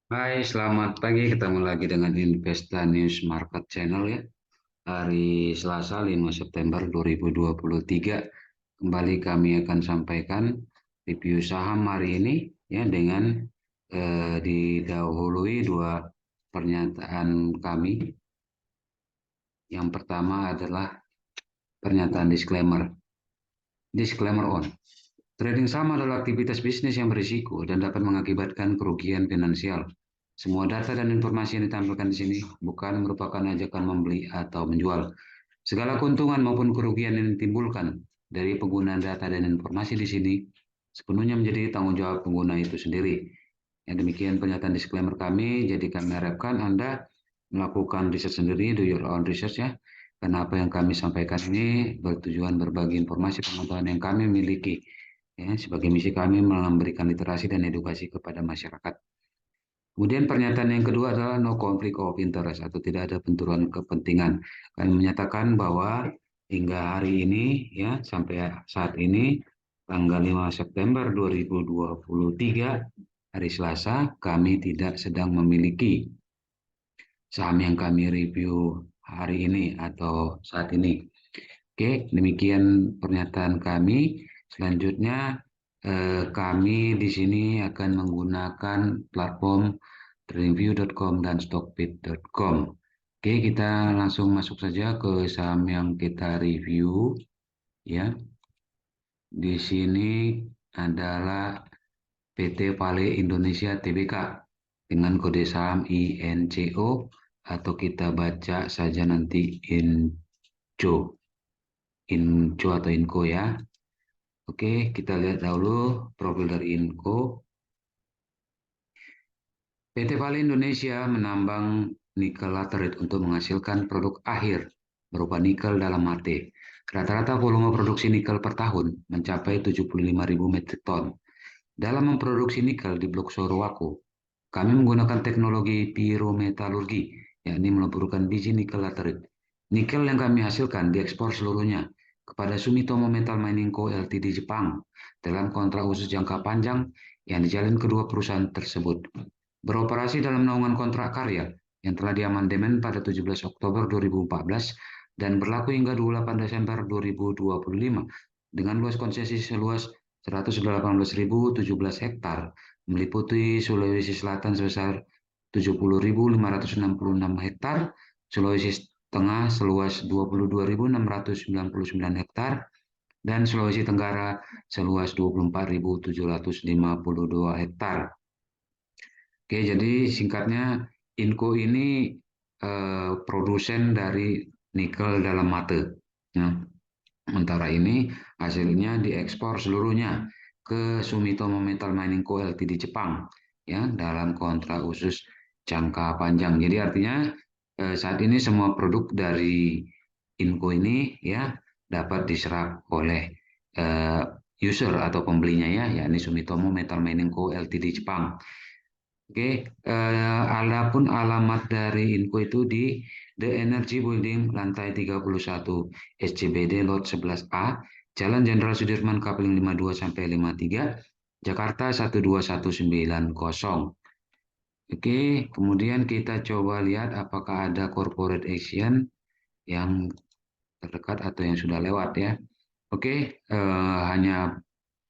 Hai, selamat pagi. Ketemu lagi dengan Investa News Market Channel ya. Hari Selasa 5 September 2023. Kembali kami akan sampaikan review saham hari ini ya dengan didahului dua pernyataan kami. Yang pertama adalah pernyataan disclaimer. Disclaimer on. Trading saham adalah aktivitas bisnis yang berisiko dan dapat mengakibatkan kerugian finansial. Semua data dan informasi yang ditampilkan di sini bukan merupakan ajakan membeli atau menjual. Segala keuntungan maupun kerugian yang ditimbulkan dari penggunaan data dan informasi di sini sepenuhnya menjadi tanggung jawab pengguna itu sendiri. Yang demikian pernyataan disclaimer kami, jadi kami harapkan Anda melakukan riset sendiri, do your own research ya. Karena apa yang kami sampaikan ini bertujuan berbagi informasi pengetahuan yang kami miliki. Ya, sebagai misi kami memberikan literasi dan edukasi kepada masyarakat. Kemudian pernyataan yang kedua adalah no conflict of interest atau tidak ada benturan kepentingan. Kami menyatakan bahwa hingga hari ini ya sampai saat ini tanggal 5 September 2023 hari Selasa kami tidak sedang memiliki saham yang kami review hari ini atau saat ini. Oke, demikian pernyataan kami. Selanjutnya, kami di sini akan menggunakan platform tradingview.com dan stockbit.com. Oke, kita langsung masuk saja ke saham yang kita review. Ya, di sini adalah PT Vale Indonesia Tbk dengan kode saham INCO atau kita baca saja nanti INCO. Inco atau Inco ya. Oke, kita lihat dahulu profil dari Inco. PT Vale Indonesia menambang nikel laterite untuk menghasilkan produk akhir berupa nikel dalam mate. Rata-rata volume produksi nikel per tahun mencapai 75.000 metrik ton. Dalam memproduksi nikel di Blok Sorowako, kami menggunakan teknologi pirometalurgi, yakni meleburkan biji nikel laterite. Nikel yang kami hasilkan diekspor seluruhnya kepada Sumitomo Metal Mining Co. Ltd. Jepang dalam kontrak khusus jangka panjang yang dijalin kedua perusahaan tersebut. Beroperasi dalam naungan kontrak karya yang telah diamandemen pada 17 Oktober 2014 dan berlaku hingga 28 Desember 2025 dengan luas konsesi seluas 118.017 hektar meliputi Sulawesi Selatan sebesar 70.566 hektar, Sulawesi Tengah seluas 22.699 hektar, dan Sulawesi Tenggara seluas 24.752 hektar. Oke, jadi singkatnya Inco ini produsen dari nikel dalam mate. Ya. Sementara ini hasilnya diekspor seluruhnya ke Sumitomo Metal Mining Co. Ltd. Jepang ya dalam kontrak khusus jangka panjang. Jadi artinya saat ini semua produk dari Inco ini ya dapat diserap oleh eh, user atau pembelinya ya, yakni Sumitomo Metal Mining Co. Ltd. Jepang. Oke, adapun alamat dari Inco itu di The Energy Building lantai 31 SCBD Lot 11A, Jalan Jenderal Sudirman Kapling 52 sampai 53, Jakarta 12190. Oke, kemudian kita coba lihat apakah ada corporate action yang terdekat atau yang sudah lewat ya. Oke, hanya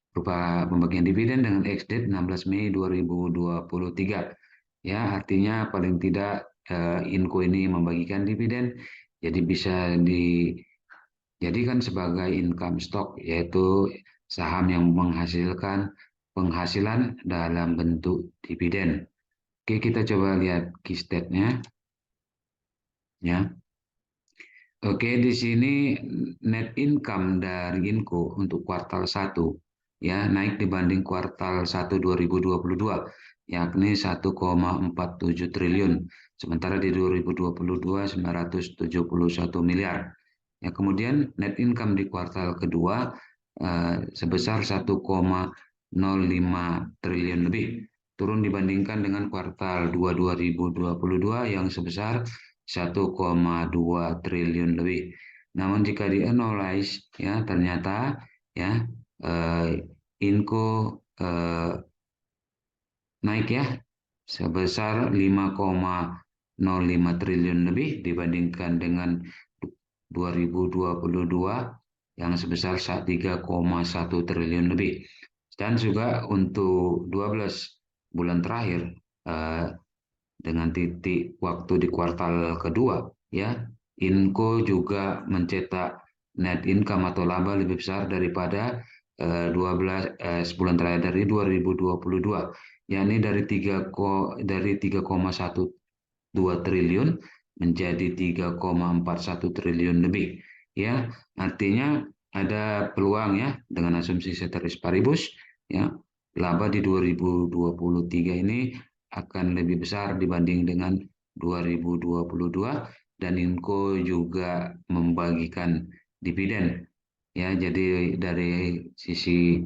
berupa pembagian dividen dengan ex-date 16 Mei 2023. Ya, artinya paling tidak Inco ini membagikan dividen, jadi bisa dijadikan sebagai income stock, yaitu saham yang menghasilkan penghasilan dalam bentuk dividen. Oke, kita coba lihat key state-nya. Ya. Oke, di sini net income dari Inco untuk kuartal 1 ya naik dibanding kuartal 1 2022 yakni 1,47 triliun. Sementara di 2022 971 miliar. Ya, kemudian net income di kuartal kedua sebesar 1,05 triliun lebih. Turun dibandingkan dengan kuartal 2 2022 yang sebesar 1,2 triliun lebih. Namun jika di-analyze ya ternyata ya Inco naik ya sebesar 5,05 triliun lebih dibandingkan dengan 2022 yang sebesar 3,1 triliun lebih. Dan juga untuk 12 bulan terakhir eh, dengan titik waktu di kuartal kedua ya, Inco juga mencetak net income atau laba lebih besar daripada 10 bulan terakhir dari 2022, yakni dari 3,12 triliun menjadi 3,41 triliun lebih ya. Artinya ada peluang ya, dengan asumsi ceteris paribus ya, laba di 2023 ini akan lebih besar dibanding dengan 2022, dan Inco juga membagikan dividen ya. Jadi dari sisi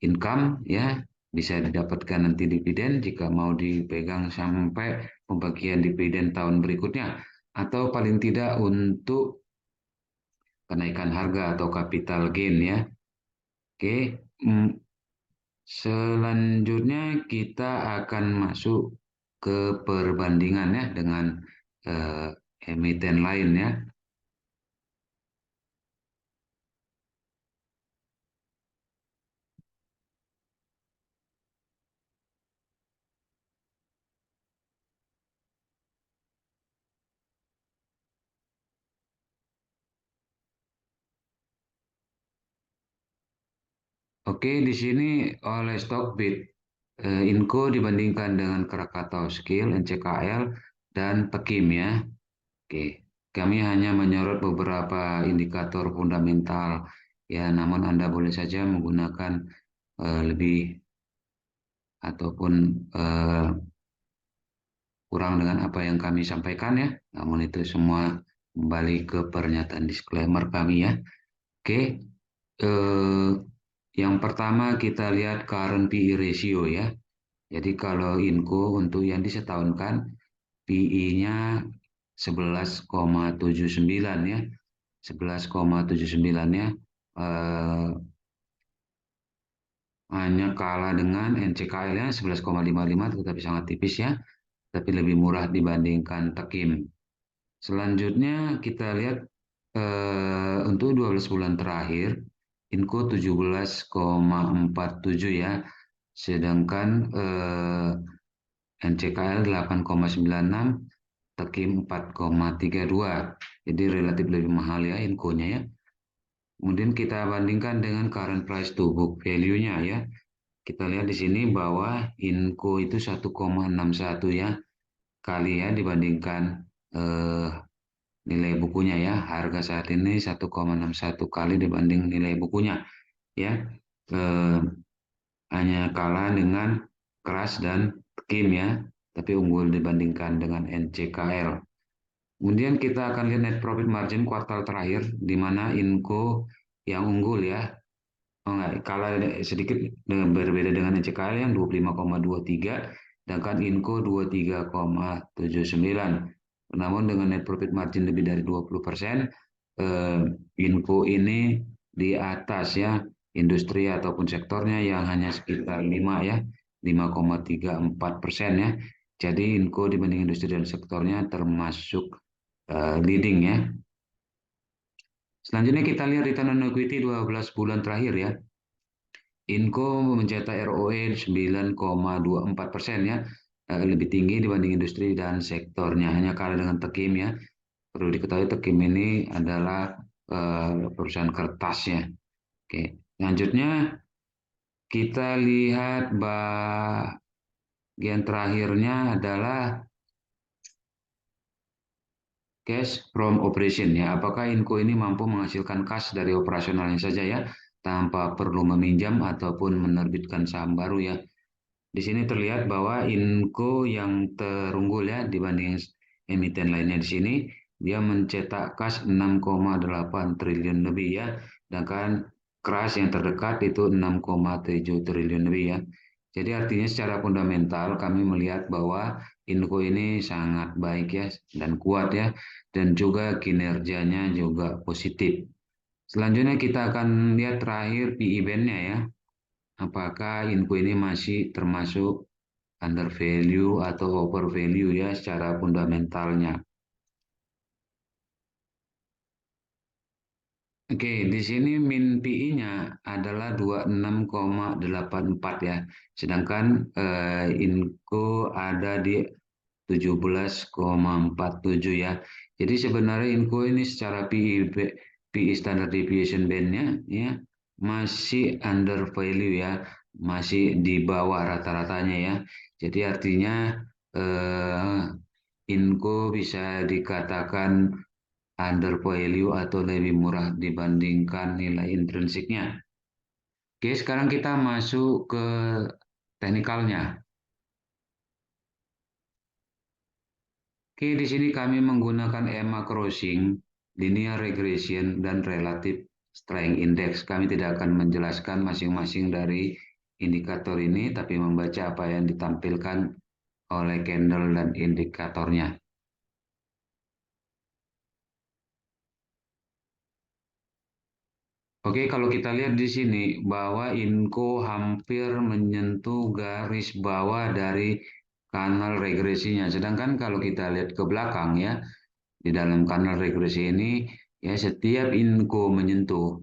income ya, bisa didapatkan nanti dividen jika mau dipegang sampai pembagian dividen tahun berikutnya, atau paling tidak untuk kenaikan harga atau capital gain ya. Oke, mm, selanjutnya kita akan masuk ke perbandingan ya dengan eh, emiten lain ya. Oke, di sini oleh Stockbit, Inco dibandingkan dengan Krakatau Steel, NCKL, dan Pekim ya. Oke, kami hanya menyorot beberapa indikator fundamental ya, namun Anda boleh saja menggunakan lebih ataupun kurang dengan apa yang kami sampaikan ya. Namun itu semua kembali ke pernyataan disclaimer kami ya. Oke, eh, yang pertama kita lihat current PE ratio ya. Jadi kalau Inco untuk yang disetahunkan, PE-nya 11,79 ya. 11,79 ya. Eh, hanya kalah dengan NCKL-nya 11,55, tetapi sangat tipis ya. Tapi lebih murah dibandingkan Tekim. Selanjutnya kita lihat untuk 12 bulan terakhir, Inco 17,47 ya. Sedangkan NCKL 8,96, Tekim 4,32. Jadi relatif lebih mahal ya Inco-nya ya. Kemudian kita bandingkan dengan current price to book value-nya ya. Kita lihat di sini bahwa Inco itu 1,61 ya kali ya, dibandingkan eh, nilai bukunya ya. Harga saat ini 1,61 kali dibanding nilai bukunya ya. Eh, hanya kalah dengan Keras dan Kim ya, tapi unggul dibandingkan dengan NCKL. Kemudian kita akan lihat net profit margin kuartal terakhir, di mana Inco yang unggul ya. Oh enggak, kalah sedikit berbeda dengan NCKL yang 25,23, sedangkan Inco 23,79. Namun dengan net profit margin lebih dari 20%, Inco ini di atas ya industri ataupun sektornya yang hanya sekitar 5 ya, 5,34% ya. Jadi Inco dibanding industri dan sektornya termasuk leading ya. Selanjutnya kita lihat return on equity 12 bulan terakhir ya. Inco mencetak ROE 9,24% ya, lebih tinggi dibanding industri dan sektornya, hanya kalah dengan Tekim ya. Perlu diketahui Tekim ini adalah perusahaan kertas ya. Oke, selanjutnya kita lihat bagian terakhirnya adalah cash from operation ya. Apakah Inco ini mampu menghasilkan cash dari operasionalnya saja ya, tanpa perlu meminjam ataupun menerbitkan saham baru ya. Di sini terlihat bahwa Inco yang terunggul ya dibanding emiten lainnya di sini. Dia mencetak kas 6,8 triliun lebih ya. Sedangkan KRAS yang terdekat itu 6,7 triliun lebih ya. Jadi artinya secara fundamental kami melihat bahwa Inco ini sangat baik ya dan kuat ya. Dan juga kinerjanya juga positif. Selanjutnya kita akan lihat terakhir PE band-nya ya. Apakah Inco ini masih termasuk under value atau over value ya secara fundamentalnya. Oke, di sini min PI-nya adalah 26,84 ya. Sedangkan Inco ada di 17,47 ya. Jadi sebenarnya Inco ini secara PI standard deviation band-nya ya masih under value ya, masih di bawah rata-ratanya ya. Jadi artinya eh, Inco bisa dikatakan under value atau lebih murah dibandingkan nilai intrinsiknya. Oke, sekarang kita masuk ke teknikalnya. Oke, di sini kami menggunakan EMA crossing, linear regression, dan relative strength index. Kami tidak akan menjelaskan masing-masing dari indikator ini, tapi membaca apa yang ditampilkan oleh candle dan indikatornya. Oke, kalau kita lihat di sini bahwa Inco hampir menyentuh garis bawah dari kanal regresinya. Sedangkan kalau kita lihat ke belakang ya, di dalam kanal regresi ini ya setiap Inco menyentuh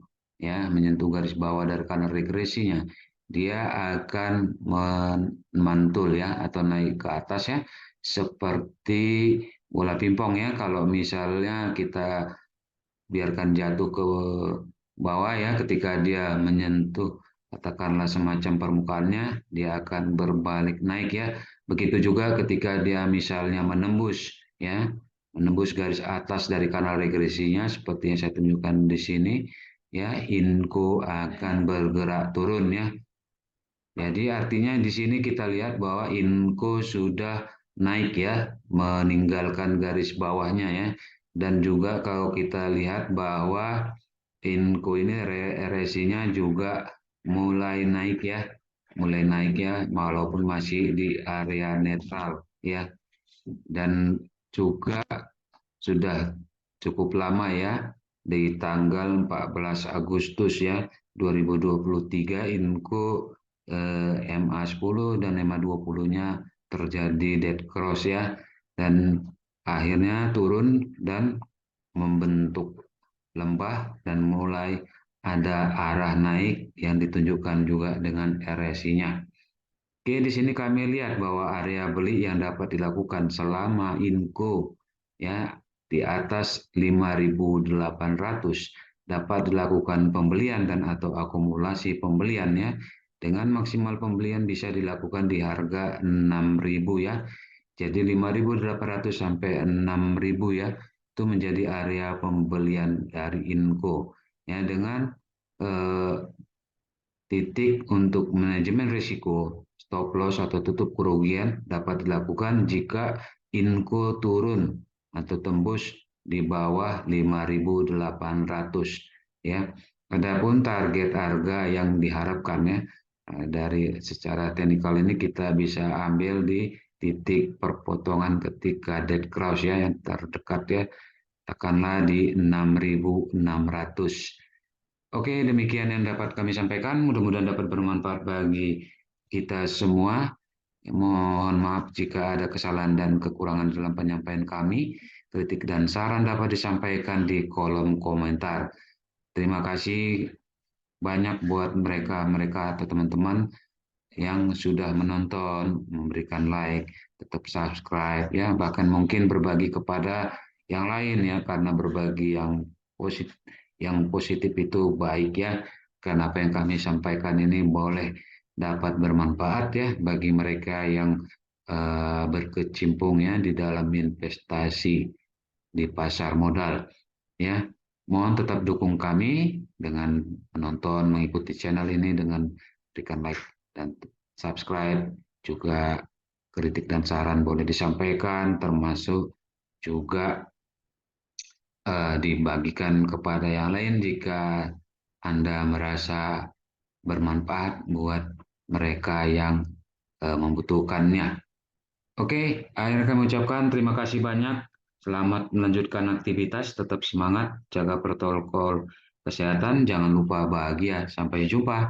garis bawah dari kanal regresinya, dia akan memantul ya atau naik ke atas ya seperti bola pingpong ya. Kalau misalnya kita biarkan jatuh ke bawah ya ketika dia menyentuh katakanlah semacam permukaannya dia akan berbalik naik ya begitu juga ketika dia misalnya menembus garis atas dari kanal regresinya seperti yang saya tunjukkan di sini ya Inco akan bergerak turun ya. Jadi artinya di sini kita lihat bahwa Inco sudah naik ya, meninggalkan garis bawahnya ya. Dan juga kalau kita lihat bahwa Inco ini RSI-nya juga mulai naik ya, walaupun masih di area netral ya. Dan juga sudah cukup lama ya, di tanggal 14 Agustus ya 2023 Inco MA10 dan MA20-nya terjadi dead cross ya dan akhirnya turun dan membentuk lembah dan mulai ada arah naik yang ditunjukkan juga dengan RSI-nya. Oke, di sini kami lihat bahwa area beli yang dapat dilakukan selama Inco ya di atas 5.800 dapat dilakukan pembelian dan atau akumulasi pembelian ya dengan maksimal pembelian bisa dilakukan di harga 6.000 ya. Jadi 5.800 sampai 6.000 ya itu menjadi area pembelian dari Inco ya dengan eh, titik untuk manajemen risiko, stop loss atau tutup kerugian dapat dilakukan jika Inco turun atau tembus di bawah 5.800 ya. Adapun target harga yang diharapkan ya dari secara teknikal ini kita bisa ambil di titik perpotongan ketika dead cross ya yang terdekat ya tekanlah di 6.600. Oke, demikian yang dapat kami sampaikan. Mudah-mudahan dapat bermanfaat bagi kita semua. Mohon maaf jika ada kesalahan dan kekurangan dalam penyampaian kami. Kritik dan saran dapat disampaikan di kolom komentar. Terima kasih banyak buat mereka atau teman-teman yang sudah menonton, memberikan like, tetap subscribe ya, bahkan mungkin berbagi kepada yang lain ya karena berbagi yang positif itu baik ya. Karena apa yang kami sampaikan ini boleh dapat bermanfaat ya bagi mereka yang berkecimpung ya di dalam investasi di pasar modal ya. Mohon tetap dukung kami dengan menonton, mengikuti channel ini dengan berikan like dan subscribe. Juga kritik dan saran boleh disampaikan, termasuk juga dibagikan kepada yang lain jika Anda merasa bermanfaat buat mereka yang membutuhkannya. Oke, akhirnya kami ucapkan terima kasih banyak. Selamat melanjutkan aktivitas, tetap semangat, jaga protokol kesehatan, jangan lupa bahagia. Sampai jumpa.